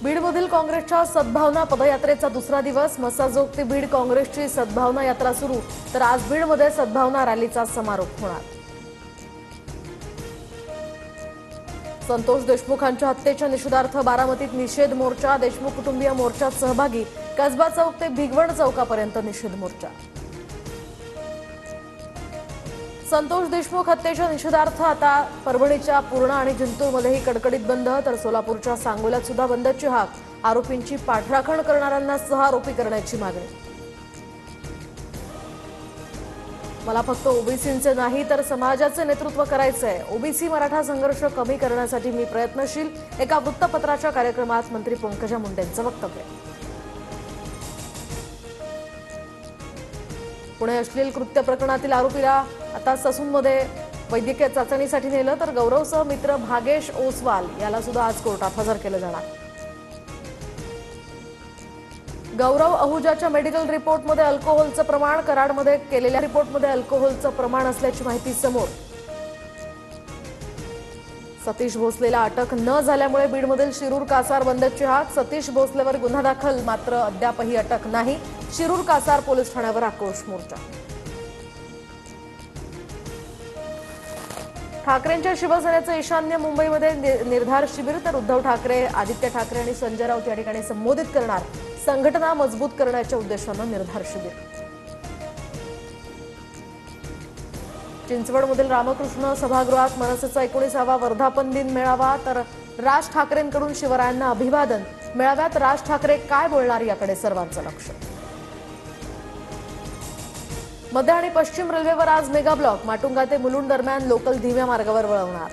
बीडमधील काँग्रेसच्या सद्भावना पदयात्रेचा दुसरा दिवस. मसाजोग ते बीड काँग्रेसची सद्भावना यात्रा सुरू, तर आज बीडमध्ये सद्भावना रॅलीचा समारोप होणार. संतोष देशमुखांच्या हत्येच्या निषेधार्थ बारामतीत निषेध मोर्चा. देशमुख कुटुंबीय मोर्चात सहभागी. कसबा चौक ते भिगवण चौकापर्यंत निषेध मोर्चा. संतोष देशमुख हत्येच्या निषेधार्थ आता परभणीच्या पूर्णा आणि जिंतूरमध्येही कडकडीत बंद, तर सोलापूरच्या सांगोल्यात सुद्धा बंदची हाक. आरोपींची पाठराखण करणाऱ्यांना सहआरोपी करण्याची मागणी. मला फक्त ओबीसींचे नाही तर समाजाचे नेतृत्व करायचंय. ओबीसी मराठा संघर्ष कमी करण्यासाठी मी प्रयत्नशील. एका वृत्तपत्राच्या कार्यक्रमात मंत्री पंकजा मुंडेंचं वक्तव्य. पुणे अश्लील कृत्य प्रकरणातील आरोपीला आता ससूनमध्ये वैद्यकीय चाचणीसाठी नेलं, तर गौरवसह मित्र भागेश ओसवाल याला सुद्धा आज कोर्टात हजर केलं जाणार. गौरव अहुजाच्या मेडिकल रिपोर्टमध्ये अल्कोहोलचं प्रमाण. कराडमध्ये केलेल्या रिपोर्टमध्ये अल्कोहोलचं प्रमाण असल्याची माहिती समोर. सतीश भोसलेला अटक न झाल्यामुळे बीडमधील शिरूर कासार बंदची हाक. सतीश भोसलेवर गुन्हा दाखल, मात्र अद्यापही अटक नाही. शिरूर कासार पोलीस ठाण्यावर आक्रोश मोर्चा. ठाकरेंच्या शिवसेनेचं ईशान्य मुंबईमध्ये निर्धार शिबिर, तर उद्धव ठाकरे, आदित्य ठाकरे आणि संजय राऊत या ठिकाणी संबोधित करणार. संघटना मजबूत करण्याच्या उद्देशानं निर्धार शिबिर. चिंचवडमधील रामकृष्ण सभागृहात मनसेचा 19वा वर्धापन दिन मेळावा, तर राज ठाकरेंकडून शिवरायांना अभिवादन. मेळाव्यात राज ठाकरे काय बोलणार याकडे सर्वांचं लक्ष. मध्य आणि पश्चिम रेल्वेवर आज मेगा ब्लॉक. माटुंगा ते मुलुंड दरम्यान लोकल धीम्या मार्गावर वळवणार.